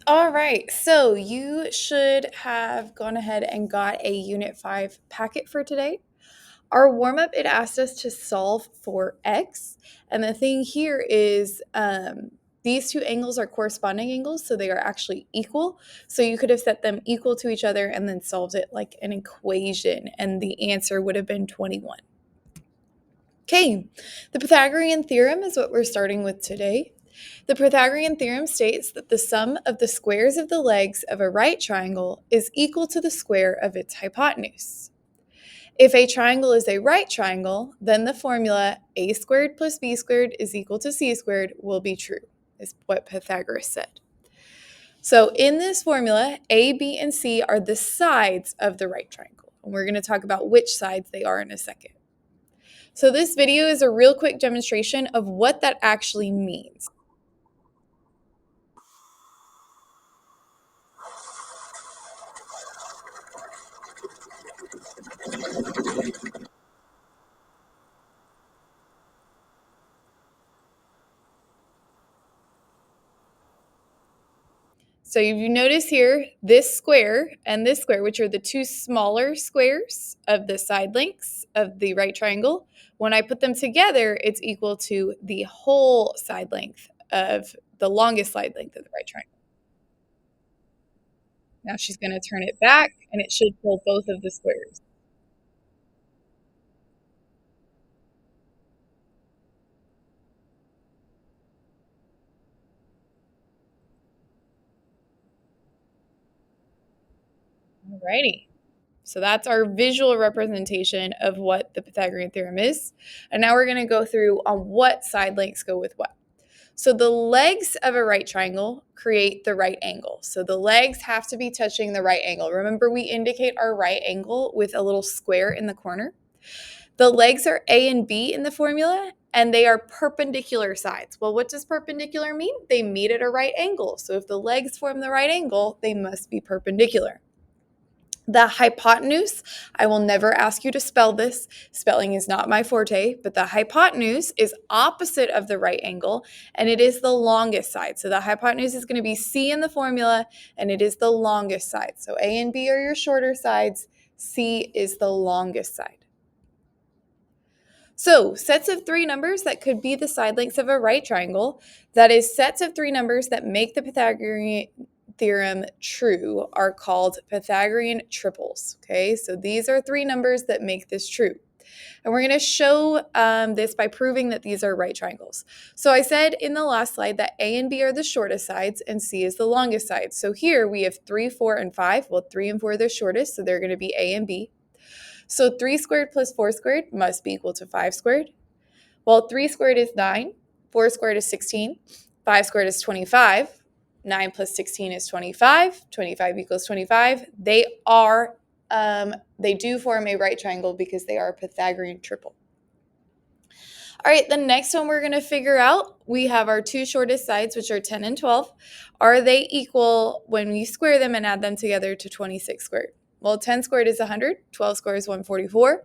All right, so you should have gone ahead and got a Unit 5 packet for today. Our warm-up, it asked us to solve for x, and the thing here is these two angles are corresponding angles, so they are actually equal. So you could have set them equal to each other and then solved it like an equation, and the answer would have been 21. Okay, the Pythagorean theorem is what we're starting with today. The Pythagorean theorem states that the sum of the squares of the legs of a right triangle is equal to the square of its hypotenuse. If a triangle is a right triangle, then the formula a squared plus b squared is equal to c squared will be true, is what Pythagoras said. So in this formula, a, b, and c are the sides of the right triangle. And we're going to talk about which sides they are in a second. So this video is a real quick demonstration of what that actually means. So if you notice here, this square and this square, which are the two smaller squares of the side lengths of the right triangle, when I put them together, it's equal to the whole side length of the longest side length of the right triangle. Now she's going to turn it back, and it should fill both of the squares. Alrighty. So that's our visual representation of what the Pythagorean theorem is. And now we're going to go through on what side lengths go with what. So the legs of a right triangle create the right angle. So the legs have to be touching the right angle. Remember, we indicate our right angle with a little square in the corner. The legs are A and B in the formula, and they are perpendicular sides. Well, what does perpendicular mean? They meet at a right angle. So if the legs form the right angle, they must be perpendicular. The hypotenuse, I will never ask you to spell this. Spelling is not my forte, but the hypotenuse is opposite of the right angle, and it is the longest side. So the hypotenuse is going to be C in the formula, and it is the longest side. So A and B are your shorter sides. C is the longest side. So sets of three numbers that could be the side lengths of a right triangle, that is sets of three numbers that make the Pythagorean theorem true, are called Pythagorean triples. Okay, so these are three numbers that make this true. And we're going to show this by proving that these are right triangles. So I said in the last slide that A and B are the shortest sides and C is the longest side. So here we have 3, 4, and 5. Well, 3 and 4 are the shortest, so they're going to be A and B. So 3 squared plus 4 squared must be equal to 5 squared. Well, 3 squared is 9, 4 squared is 16, 5 squared is 25, 9 plus 16 is 25, 25 equals 25. They do form a right triangle because they are a Pythagorean triple. All right, the next one we're going to figure out, we have our two shortest sides, which are 10 and 12. Are they equal when we square them and add them together to 26 squared? Well, 10 squared is 100, 12 squared is 144.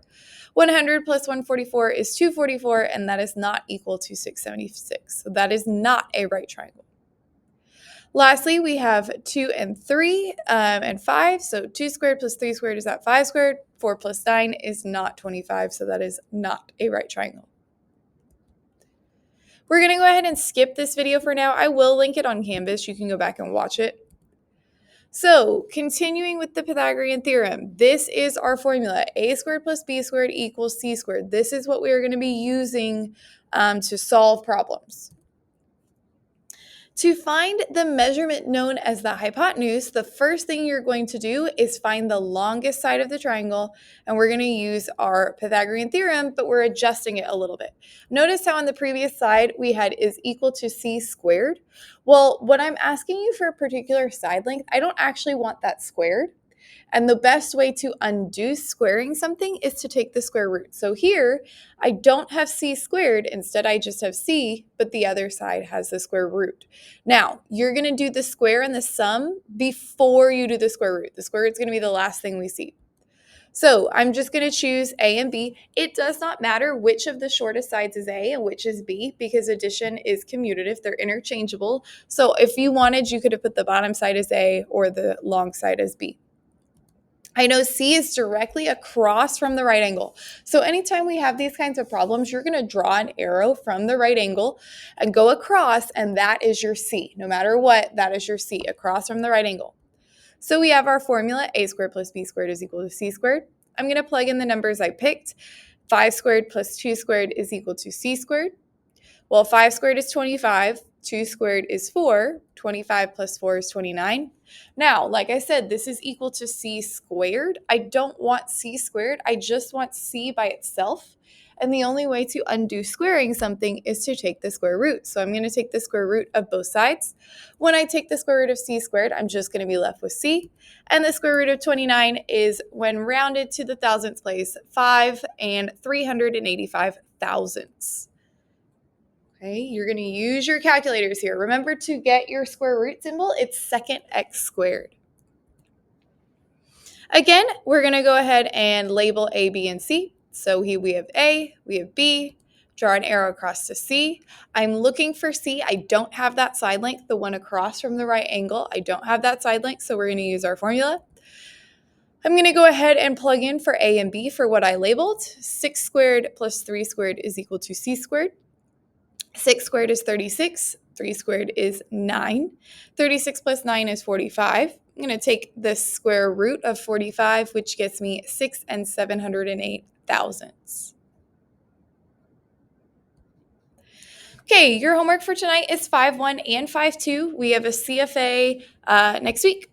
100 plus 144 is 244, and that is not equal to 676. So that is not a right triangle. Lastly, we have 2 and 3 and 5. So 2 squared plus 3 squared is that 5 squared. 4 plus 9 is not 25, so that is not a right triangle. We're going to go ahead and skip this video for now. I will link it on Canvas. You can go back and watch it. So continuing with the Pythagorean theorem, this is our formula. A squared plus b squared equals c squared. This is what we are going to be using to solve problems. To find the measurement known as the hypotenuse, the first thing you're going to do is find the longest side of the triangle, and we're going to use our Pythagorean theorem, but we're adjusting it a little bit. Notice how on the previous slide we had is equal to c squared. Well, when I'm asking you for a particular side length, I don't actually want that squared. And the best way to undo squaring something is to take the square root. So here, I don't have c squared. Instead, I just have c, but the other side has the square root. Now, you're going to do the square and the sum before you do the square root. The square root is going to be the last thing we see. So I'm just going to choose A and B. It does not matter which of the shortest sides is A and which is B because addition is commutative. They're interchangeable. So if you wanted, you could have put the bottom side as A or the long side as B. I know C is directly across from the right angle. So anytime we have these kinds of problems, you're going to draw an arrow from the right angle and go across, and that is your C. No matter what, that is your C, across from the right angle. So we have our formula, a squared plus b squared is equal to c squared. I'm going to plug in the numbers I picked. 5 squared plus 2 squared is equal to c squared. Well, 5 squared is 25, 2 squared is 4, 25 plus 4 is 29. Now, like I said, this is equal to c squared. I don't want c squared, I just want c by itself. And the only way to undo squaring something is to take the square root. So I'm going to take the square root of both sides. When I take the square root of c squared, I'm just going to be left with c. And the square root of 29 is, when rounded to the thousandths place, 5 and 385 thousandths. Okay, you're going to use your calculators here. Remember to get your square root symbol. It's second x squared. Again, we're going to go ahead and label A, B, and C. So here we have A, we have B, draw an arrow across to C. I'm looking for C. I don't have that side length, the one across from the right angle. I don't have that side length, so we're going to use our formula. I'm going to go ahead and plug in for A and B for what I labeled. 6 squared plus 3 squared is equal to C squared. 6 squared is 36. 3 squared is 9. 36 plus 9 is 45. I'm going to take the square root of 45, which gets me 6 and 708 thousandths. Okay, your homework for tonight is 5-1 and 5-2. We have a CFA next week.